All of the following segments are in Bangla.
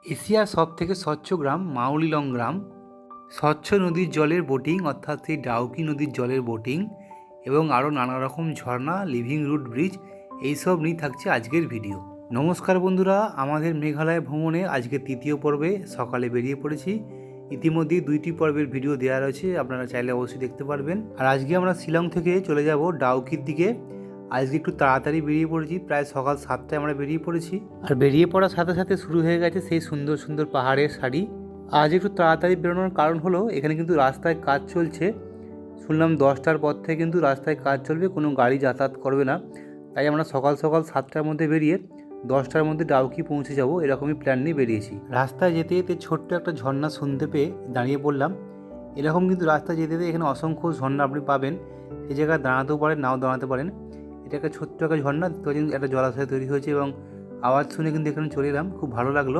এশিয়ার সবথেকে স্বচ্ছ গ্রাম মাউলিলং গ্রাম, স্বচ্ছ নদীর জলের বোটিং অর্থাৎ সেই ডাউকি নদীর জলের বোটিং এবং আরও নানা রকম ঝর্ণা, লিভিং রুট ব্রিজ, এইসব নিয়ে থাকছে আজকের ভিডিও। নমস্কার বন্ধুরা, আমাদের মেঘালয় ভ্রমণে আজকে তৃতীয় পর্বে সকালে বেরিয়ে পড়েছি। ইতিমধ্যেই 2টি পর্বের ভিডিও দেওয়া রয়েছে, আপনারা চাইলে অবশ্যই দেখতে পারবেন। আর আজকে আমরা শিলং থেকে চলে যাব ডাউকির দিকে। আজকে একটু তাড়াতাড়ি বেরিয়ে পড়েছি, প্রায় সকাল 7টায় আমরা বেরিয়ে পড়েছি। আর বেরিয়ে পড়ার সাথে সাথে শুরু হয়ে গেছে সেই সুন্দর সুন্দর পাহাড়ের সারি। আজ একটু তাড়াতাড়ি বেরোনোর কারণ হলো এখানে কিন্তু রাস্তায় কাজ চলছে। শুনলাম 10টার পর থেকে কিন্তু রাস্তায় কাজ চলবে, কোনো গাড়ি যাতায়াত করবে না। তাই আমরা সকাল সকাল 7টার মধ্যে বেরিয়ে 10টার মধ্যে ডাউকি পৌঁছে যাব, এরকমই প্ল্যান নিয়ে বেরিয়েছি। রাস্তায় যেতে যেতে ছোট্ট একটা ঝর্ণা শুনতে পেয়ে দাঁড়িয়ে পড়লাম। এরকম কিন্তু রাস্তায় যেতে যেতে এখানে অসংখ্য ঝর্ণা আপনি পাবেন, সেই জায়গায় দাঁড়াতেও পারেন, নাও দাঁড়াতে পারেন। এটা একটা ছোট্ট একটা ঝর্ণা, একটা জলাশয় তৈরি হয়েছে এবং আওয়াজ শুনে কিন্তু এখানে চলে এলাম, খুব ভালো লাগলো।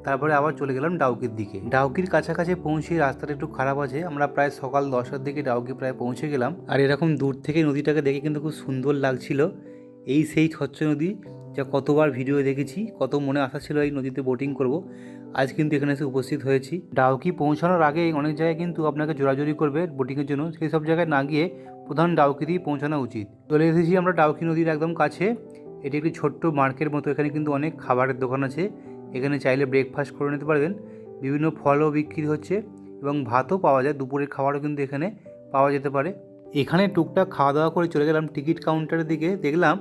তারপরে আবার চলে গেলাম ডাউকির দিকে। ডাউকির কাছাকাছি পৌঁছে রাস্তাটা একটু খারাপ আছে, আমরা প্রায় সকাল 10টার দিকে ডাউকি প্রায় পৌঁছে গেলাম। আর এরকম দূর থেকে নদীটাকে দেখে কিন্তু খুব সুন্দর লাগছিল। এই সেই স্বচ্ছ নদী, যা কতবার ভিডিও দেখেছি, কত মনে আশা ছিল এই নদীতে বোটিং করব। আজ কিন্তু এখানে এসে উপস্থিত হয়েছি। ডাউকি পৌঁছানোর আগে অনেক জায়গায় কিন্তু আপনাকে জোরাজোরি করবে বোটিংয়ের জন্য, সেই সব জায়গায় না গিয়ে প্রধান ডাউকিতেই পৌঁছানো উচিত। চলে এসেছি আমরা ডাউকি নদীর একদম কাছে। এটি একটি ছোট্ট মার্কেট মতো, এখানে কিন্তু অনেক খাবারের দোকান আছে। এখানে চাইলে ব্রেকফাস্ট করে নিতে পারবেন, বিভিন্ন ফলও বিক্রি হচ্ছে এবং ভাতও পাওয়া যায়, দুপুরের খাবারও কিন্তু এখানে পাওয়া যেতে পারে। এখানে টুকটাক খাওয়া দাওয়া করে চলে গেলাম টিকিট কাউন্টারের দিকে। দেখলাম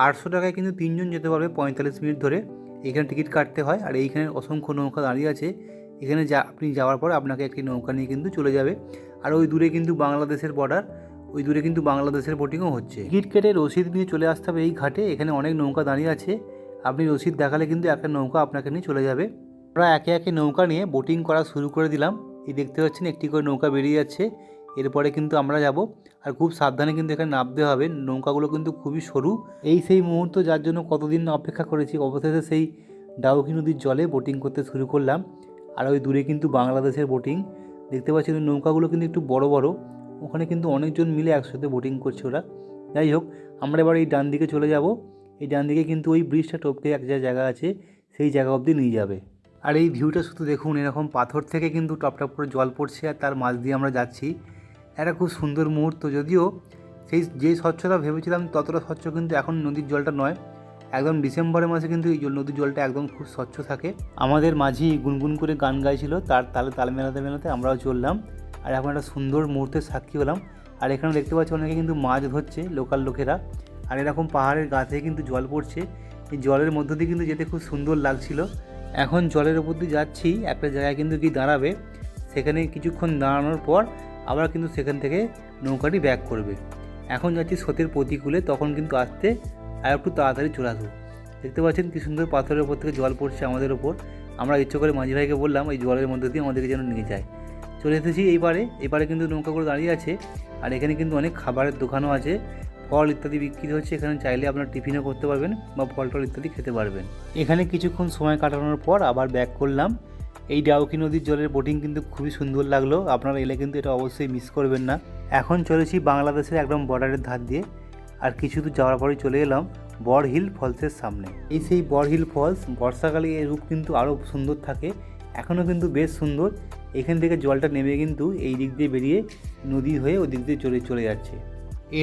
800 টাকায় কিন্তু 3জন যেতে পারবে 45 মিনিট ধরে। এখানে টিকিট কাটতে হয়। আর এইখানে অসংখ্য নৌকা দাঁড়িয়ে আছে, এখানে আপনি যাওয়ার পর আপনাকে একটি নৌকা নিয়ে কিন্তু চলে যাবে। আর ওই দূরে কিন্তু বাংলাদেশের বর্ডার, ওই দূরে কিন্তু বাংলাদেশের বোটিংও হচ্ছে। টিকিট কেটে রসিদ নিয়ে চলে আসতে হবে এই ঘাটে। এখানে অনেক নৌকা দাঁড়িয়ে আছে, আপনি রসিদ দেখালে কিন্তু একটা নৌকা আপনাকে নিয়ে চলে যাবে। আমরা একে একে নৌকা নিয়ে বোটিং করা শুরু করে দিলাম। এই দেখতে পাচ্ছেন একটি করে নৌকা বেরিয়ে যাচ্ছে, এরপরে কিন্তু আমরা যাব। আর খুব সাবধানে কিন্তু এখানে নামতে হবে, নৌকাগুলো কিন্তু খুবই সরু। এই সেই মুহূর্ত যার জন্য কতদিন অপেক্ষা করেছি, অবশেষে সেই ডাউকি নদীর জলে বোটিং করতে শুরু করলাম। আর ওই দূরে কিন্তু বাংলাদেশের বোটিং দেখতে পাচ্ছেন, নৌকাগুলো কিন্তু একটু বড় বড়, ওখানে কিন্তু অনেকজন মিলে একসাথে বোটিং করছে ওরা। যাই হোক, আমরা এবার এই ডান দিকে চলে যাব। এই ডান দিকে কিন্তু ওই ব্রিজটা টপকে এক জায়গা আছে, সেই জায়গা অবধি নিয়ে যাবে। আর এই ভিউটা শুধু দেখুন, এরকম পাথর থেকে কিন্তু টপটপ করে জল পড়ছে আর তার মাঝ দিয়ে আমরা যাচ্ছি। একটা খুব সুন্দর মুহূর্ত। যদিও সেই যে স্বচ্ছতা ভেবেছিলাম ততটা স্বচ্ছ কিন্তু এখন নদীর জলটা নয়। একদম ডিসেম্বরের মাসে কিন্তু এই নদীর জলটা একদম খুব স্বচ্ছ থাকে। আমাদের মাঝি গুনগুন করে গান গাইছিল, তার তালে তাল মেলাতে মেলাতে আমরাও চললাম। আর এখন একটা সুন্দর মুহূর্তের সাক্ষী হলাম। আর এখানে দেখতে পাচ্ছি অনেকে কিন্তু মাছ ধরছে, লোকাল লোকেরা। আর এরকম পাহাড়ের গা থেকে কিন্তু জল পড়ছে, এই জলের মধ্য দিয়ে কিন্তু যেতে খুব সুন্দর লাগছিল। এখন জলের উপর দিয়ে যাচ্ছি, একটা জায়গায় কিন্তু কি দাঁড়াবে, সেখানে কিছুক্ষণ দাঁড়ানোর পর আবার কিন্তু সেখান থেকে নৌকাটি ব্যাক করবে। এখন যাচ্ছি স্রোতের প্রতিকূলে, তখন কিন্তু আসতে আর একটু তাড়াতাড়ি চলে আসবো। দেখতে পাচ্ছেন কি সুন্দর পাথরের ওপর থেকে জল পড়ছে আমাদের ওপর। আমরা ইচ্ছে করে মাঝি ভাইকে বললাম এই জলের মধ্যে দিয়ে আমাদেরকে যেন নিয়ে যায়। চলে এসেছি এবারে কিন্তু নৌকাগুলো দাঁড়িয়ে আছে। আর এখানে কিন্তু অনেক খাবারের দোকানও আছে, ফল ইত্যাদি বিক্রি হচ্ছে। এখানে চাইলে আপনার টিফিনও করতে পারবেন বা ফল টল ইত্যাদি খেতে পারবেন। এখানে কিছুক্ষণ সময় কাটানোর পর আবার ব্যাক করলাম। এই ডাউকি নদীর জলের বোটিং কিন্তু খুবই সুন্দর লাগলো, আপনারা এলে কিন্তু এটা অবশ্যই মিস করবেন না। এখন চলেছি বাংলাদেশের একদম বর্ডারের ধার দিয়ে। আর কিছু দূর যাওয়ার পরেই চলে এলাম বড় হিল ফলসের সামনে। এই সেই বড় হিল ফলস, বর্ষাকালে এর রূপ কিন্তু আরও সুন্দর থাকে, এখনও কিন্তু বেশ সুন্দর। এখান থেকে জলটা নেমে কিন্তু এই দিক দিয়ে বেরিয়ে নদী হয়ে ওই দিক দিয়ে চলে যাচ্ছে।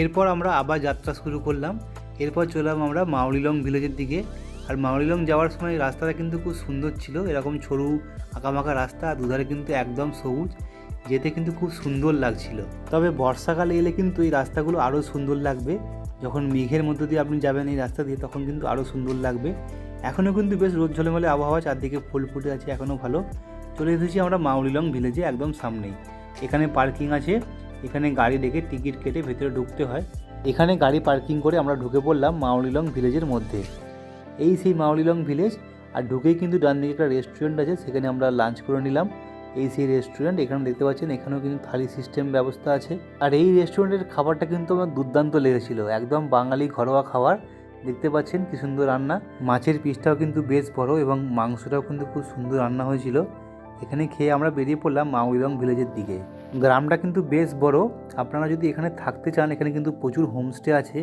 এরপর আমরা আবার যাত্রা শুরু করলাম। এরপর চললাম আমরা মাউলিলং ভিলেজের দিকে। আর মাউলিলং যাওয়ার সময় রাস্তাটা কিন্তু খুব সুন্দর ছিল, এরকম সরু আঁকামাকা রাস্তা, দুধারে কিন্তু একদম সবুজ, যেতে কিন্তু খুব সুন্দর লাগছিল। তবে বর্ষাকালে এলে কিন্তু এই রাস্তাগুলো আরও সুন্দর লাগবে, যখন মেঘের মধ্য দিয়ে আপনি যাবেন এই রাস্তা দিয়ে তখন কিন্তু আরও সুন্দর লাগবে। এখনও কিন্তু বেশ রোদ ঝলমলে আবহাওয়া, চারদিকে ফুল ফুটে আছে, এখনও ভালো। চলে এসেছি আমরা মাউলিলং ভিলেজে একদম সামনেই। এখানে পার্কিং আছে, এখানে গাড়ি রেখে টিকিট কেটে ভেতরে ঢুকতে হয়। এখানে গাড়ি পার্কিং করে আমরা ঢুকে পড়লাম মাউলিলং ভিলেজের মধ্যে। এই সেই মাউলিলং ভিলেজ। আর ঢুকেই কিন্তু ডান দিকে একটা রেস্টুরেন্ট আছে, সেখানে আমরা লাঞ্চ করে নিলাম। এই সেই রেস্টুরেন্ট, এখানে দেখতে পাচ্ছেন এখানেও কিন্তু থালি সিস্টেম ব্যবস্থা আছে। আর এই রেস্টুরেন্টের খাবারটা কিন্তু আমার দুর্দান্ত লেগেছিল, একদম বাঙালি ঘরোয়া খাবার। দেখতে পাচ্ছেন কি সুন্দর রান্না, মাছের পিসটাও কিন্তু বেশ বড় এবং মাংসটাও কিন্তু খুব সুন্দর রান্না হয়েছিল। এখানে খেয়ে আমরা বেরিয়ে পড়লাম মাউলিলং ভিলেজের দিকে। গ্রামটা কিন্তু বেশ বড়, আপনারা যদি এখানে থাকতে চান এখানে কিন্তু প্রচুর হোমস্টে আছে।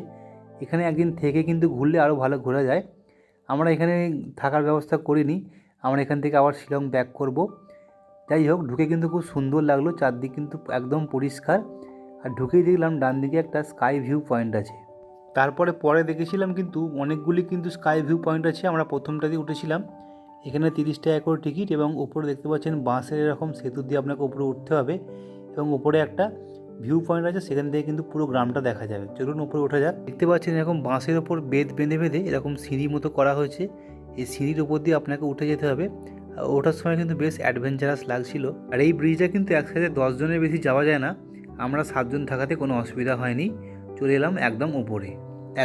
এখানে একদিন থেকে কিন্তু ঘুরলে আরও ভালো ঘোরা যায়। আমরা এখানে থাকার ব্যবস্থা করিনি, আমরা এখান থেকে আবার শিলং ব্যাক করব। যাই হোক, ঢুকে কিন্তু খুব সুন্দর লাগলো, চারদিক কিন্তু একদম পরিষ্কার। আর ঢুকেই দেখলাম ডান দিকে একটা স্কাই ভিউ পয়েন্ট আছে। তারপরে পরে দেখেছিলাম কিন্তু অনেকগুলি কিন্তু স্কাই ভিউ পয়েন্ট আছে। আমরা প্রথমটা দিয়ে উঠেছিলাম, এখানে 30 টাকা করে টিকিট, এবং উপরে দেখতে পাচ্ছেন বাঁশের এরকম সেতু দিয়ে আপনাকে উপরে উঠতে হবে, এবং উপরে একটা ভিউ পয়েন্ট আছে, সেখান থেকে কিন্তু পুরো গ্রামটা দেখা যাবে। চলুন উপরে ওঠা যাক। দেখতে পাচ্ছেন এরকম বাঁশের ওপর বেদ বেঁধে বেঁধে এরকম সিঁড়ি মতো করা হয়েছে। এই সিঁড়ির ওপর দিয়ে আপনাকে উঠে যেতে হবে। ওঠার সময় কিন্তু বেশ অ্যাডভেঞ্চারাস লাগছিল। আর এই ব্রিজটা কিন্তু একসাথে 10 জনের বেশি যাওয়া যায় না। আমরা 7 জন থাকাতে কোনো অসুবিধা হয়নি। চলে এলাম একদম ওপরে।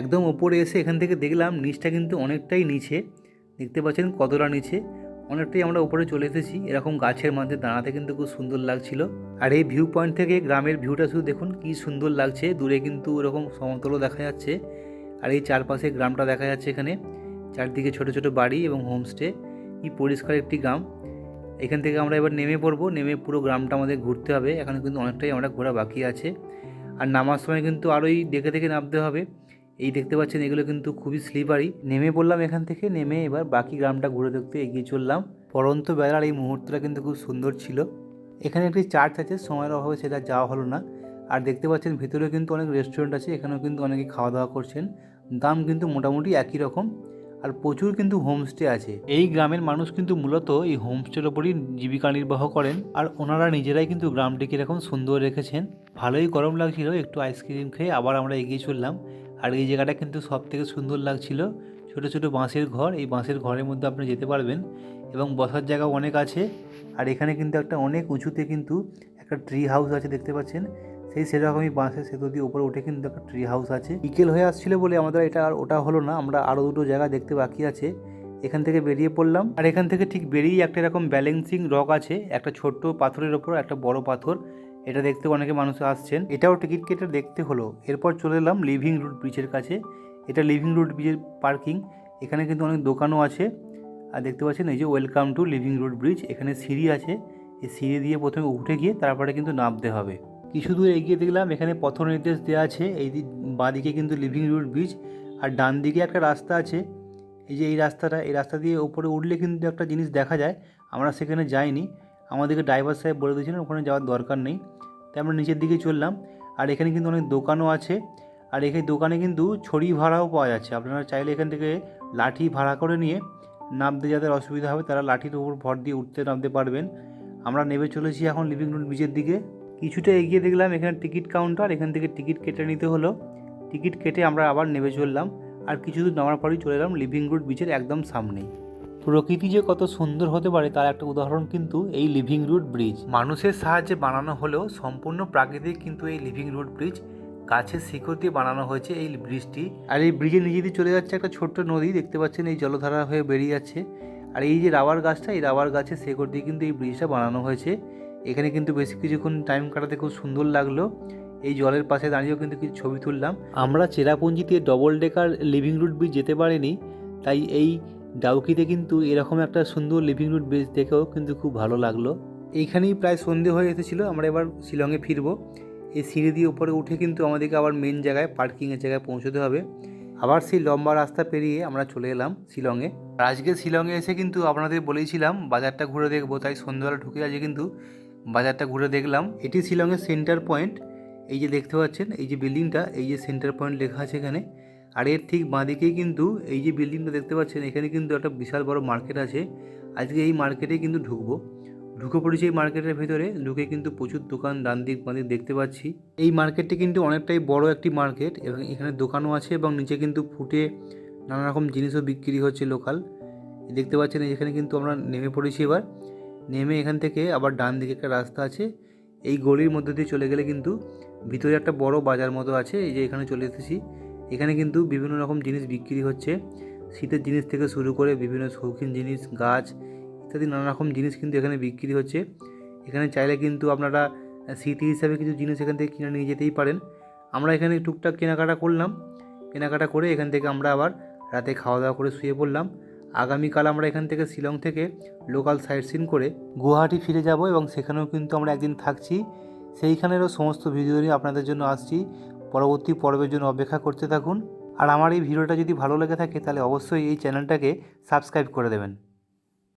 একদম ওপরে এসে এখান থেকে দেখলাম নিচটা কিন্তু অনেকটাই নিচে। দেখতে পাচ্ছেন কতটা নিচে, অনেকটাই আমরা উপরে চলে এসেছি। এরকম গাছের মধ্যে দাঁড়াতে কিন্তু খুব সুন্দর লাগছিল। আর এই ভিউ পয়েন্ট থেকে গ্রামের ভিউটা শুধু দেখুন কি সুন্দর লাগছে। দূরে কিন্তু এরকম সমতলও দেখা যাচ্ছে, আর এই চারপাশে গ্রামটা দেখা যাচ্ছে। এখানে চারদিকে ছোট ছোট বাড়ি এবং হোমস্টে। কি পরিষ্কার একটি গ্রাম। এখান থেকে আমরা এবার নেমে পড়বো। নেমে পুরো গ্রামটা আমাদের ঘুরতে হবে। এখানে কিন্তু অনেকটাই আমরা ঘোরা বাকি আছে। আর নামার সময় কিন্তু আরোই দেখে দেখে নামতে হবে। এই দেখতে পাচ্ছেন এগুলো কিন্তু খুবই স্লিপারি। নেমে পড়লাম এখান থেকে। নেমে এবার বাকি গ্রামটা ঘুরে দেখতে এগিয়ে চললাম। পরন্ত বেলার এই মুহূর্তটা কিন্তু খুব সুন্দর ছিল। এখানে একটি চার্চ আছে, সময়ের অভাবে সেটা যাওয়া হলো না। আর দেখতে পাচ্ছেন ভিতরে কিন্তু অনেক রেস্টুরেন্ট আছে, এখানেও কিন্তু অনেকে খাওয়া দাওয়া করছেন। দাম কিন্তু মোটামুটি একই রকম। আর প্রচুর কিন্তু হোমস্টে আছে। এই গ্রামের মানুষ কিন্তু মূলত এই হোমস্টের ওপরই জীবিকা নির্বাহ করেন। আর ওনারা নিজেরাই কিন্তু গ্রামটিকে এরকম সুন্দর রেখেছেন। ভালোই গরম লাগছিল, একটু আইসক্রিম খেয়ে আবার আমরা এগিয়ে চললাম। আর এই জায়গাটা কিন্তু সব থেকে সুন্দর লাগছিল। ছোট ছোট বাঁশের ঘর, এই বাঁশের ঘরের মধ্যে আপনি যেতে পারবেন, এবং বসার জায়গা অনেক আছে। আর এখানে কিন্তু একটা অনেক উঁচুতে কিন্তু একটা ট্রি হাউস আছে, দেখতে পাচ্ছেন। সেরকমই বাঁশের সেতু দিয়ে উপরে উঠে কিন্তু একটা ট্রি হাউস আছে। বিকেল হয়ে আসছিল বলে আমাদের এটা আর ওটা হলো না। আমরা আরও দুটো জায়গা দেখতে বাকি আছে। এখান থেকে বেরিয়ে পড়লাম। আর এখান থেকে ঠিক বেরিয়ে একটা এরকম ব্যালেন্সিং রক আছে, একটা ছোট্ট পাথরের ওপর একটা বড় পাথর। এটা দেখতে অনেকে মানুষ আসছেন, এটাও টিকিট কেটে দেখতে হলো। এরপর চলে এলাম লিভিং রুট ব্রিজের কাছে। এটা লিভিং রুট ব্রিজের পার্কিং। এখানে কিন্তু অনেক দোকানও আছে। আর দেখতে পাচ্ছেন এই যে welcome to living root bridge. এখানে সিঁড়ি আছে, এই সিঁড়ি দিয়ে প্রথমে উঠে গিয়ে তারপরে কিন্তু নামতে হবে। কিছু দূর এগিয়ে দেখলাম এখানে পথ নির্দেশ দেওয়া আছে। এই বাঁদিকে কিন্তু লিভিং রুট ব্রিজ, আর ডান দিকে একটা রাস্তা আছে। এই যে এই রাস্তাটা, এই রাস্তা দিয়ে উপরে উঠলে কিন্তু একটা জিনিস দেখা যায়। আমরা সেখানে যাইনি, আমাদেরকে ড্রাইভার সাহেব বলে দিয়েছিলেন ওখানে যাওয়ার দরকার নেই, তাই আমরা নিচের দিকে চললাম। আর এখানে কিন্তু অনেক দোকানও আছে। আর এখানে দোকানে কিন্তু ছড়ি ভাড়াও পাওয়া যাচ্ছে। আপনারা চাইলে এখান থেকে লাঠি ভাড়া করে নিয়ে নামতে যাদের অসুবিধা হবে তারা লাঠির উপর ভর দিয়ে উঠতে নামতে পারবেন। আমরা নেমে চলেছি এখন লিভিং রুট ব্রিজের দিকে। কিছুটা এগিয়ে দেখলাম এখানে টিকিট কাউন্টার, এখান থেকে টিকিট কেটে নিতে হলো। টিকিট কেটে আমরা আবার নেমে চললাম। আর কিছু দূর নামার পরেই চলে এলাম লিভিং রুট ব্রিজের একদম সামনেই। প্রকৃতি যে কত সুন্দর হতে পারে তার একটা উদাহরণ কিন্তু এই লিভিং রুট ব্রিজ। মানুষের সাহায্যে বানানো হলেও সম্পূর্ণ প্রাকৃতিক কিন্তু এই লিভিং রুট ব্রিজ। গাছের শিকড় দিয়ে বানানো হয়েছে এই ব্রিজটি। আর এই ব্রিজের নিচে দিয়ে চলে যাচ্ছে একটা ছোট্ট নদী, দেখতে পাচ্ছেন এই জলধারা হয়ে বেরিয়ে যাচ্ছে। আর এই যে রাবার গাছটা, এই রাবার গাছের শিকড় দিয়ে কিন্তু এই ব্রিজটা বানানো হয়েছে। এখানে কিন্তু বেশ কিছুক্ষণ টাইম কাটাতে খুব সুন্দর লাগলো। এই জলের পাশে দাঁড়িয়েও কিন্তু কিছু ছবি তুললাম। আমরা চেরাপুঞ্জিতে double decker living root bridge যেতে পারিনি, তাই এই ডাউকিতে কিন্তু এরকম একটা সুন্দর লিভিং রুট ব্রিজ দেখেও কিন্তু খুব ভালো লাগলো। এইখানেই প্রায় সন্ধে হয়ে এসেছিলো। আমরা এবার শিলংয়ে ফিরবো। এই সিঁড়ি দিয়ে উপরে উঠে কিন্তু আমাদেরকে আবার মেন জায়গায় পার্কিংয়ের জায়গায় পৌঁছতে হবে। আবার সেই লম্বা রাস্তা পেরিয়ে আমরা চলে এলাম শিলংয়ে। আর আজকে শিলংয়ে এসে কিন্তু আপনাদের বলেইছিলাম বাজারটা ঘুরে দেখবো, তাই সন্ধ্যাবেলা ঢুকে আজকে কিন্তু বাজারটা ঘুরে দেখলাম। এটি শিলংয়ের সেন্টার পয়েন্ট। এই যে দেখতে পাচ্ছেন এই যে বিল্ডিংটা, এই যে সেন্টার পয়েন্ট লেখা আছে এখানে। আর এর ঠিক বাঁদিকেই কিন্তু এই যে বিল্ডিংটা দেখতে পাচ্ছেন, এখানে কিন্তু একটা বিশাল বড় মার্কেট আছে। আজকে এই মার্কেটেই কিন্তু ঢুকে পড়েছি এই মার্কেটের ভেতরে। ঢুকে কিন্তু প্রচুর দোকান ডান দিক বাঁ দিক দেখতে পাচ্ছি। এই মার্কেটটি কিন্তু অনেকটাই বড় একটি মার্কেট, এবং এখানে দোকানও আছে, এবং নিচে কিন্তু ফুটে নানা রকম জিনিসও বিক্রি হচ্ছে লোকাল। দেখতে পাচ্ছেন এখানে কিন্তু আমরা নেমে পড়েছি। এবার নেমে এখান থেকে আবার ডান দিকে একটা রাস্তা আছে। এই গলির মধ্যে দিয়ে চলে গেলে কিন্তু ভিতরে একটা বড় বাজার মতো আছে। এই যে এখানে চলে এসেছি। এখানে কিন্তু বিভিন্ন রকম জিনিস বিক্রি হচ্ছে, শীতের জিনিস থেকে শুরু করে বিভিন্ন শৌখিন জিনিস, গাছ ইত্যাদি নানা রকম জিনিস কিন্তু এখানে বিক্রি হচ্ছে। এখানে চাইলে কিন্তু আপনারা স্মৃতি হিসাবে কিছু জিনিস এখান থেকে কিনে নিয়ে যেতেই পারেন। আমরা এখানে টুকটাক কেনাকাটা করলাম। কেনাকাটা করে এখান থেকে আমরা আবার রাতে খাওয়া দাওয়া করে শুয়ে পড়লাম। আগামীকাল আমরা এখান থেকে শিলং থেকে লোকাল সাইট সিন করে গুয়াহাটি ফিরে যাব, এবং সেখানেও কিন্তু আমরা একদিন থাকছি। সেইখানেরও সমস্ত ভিডিও নিয়ে আপনাদের জন্য আসছি। পরবর্তী পর্বের জন্য অপেক্ষা করতে থাকুন। আর আমার এই ভিডিওটা যদি ভালো লেগে থাকে তাহলে অবশ্যই এই চ্যানেলটাকে সাবস্ক্রাইব করে দেবেন।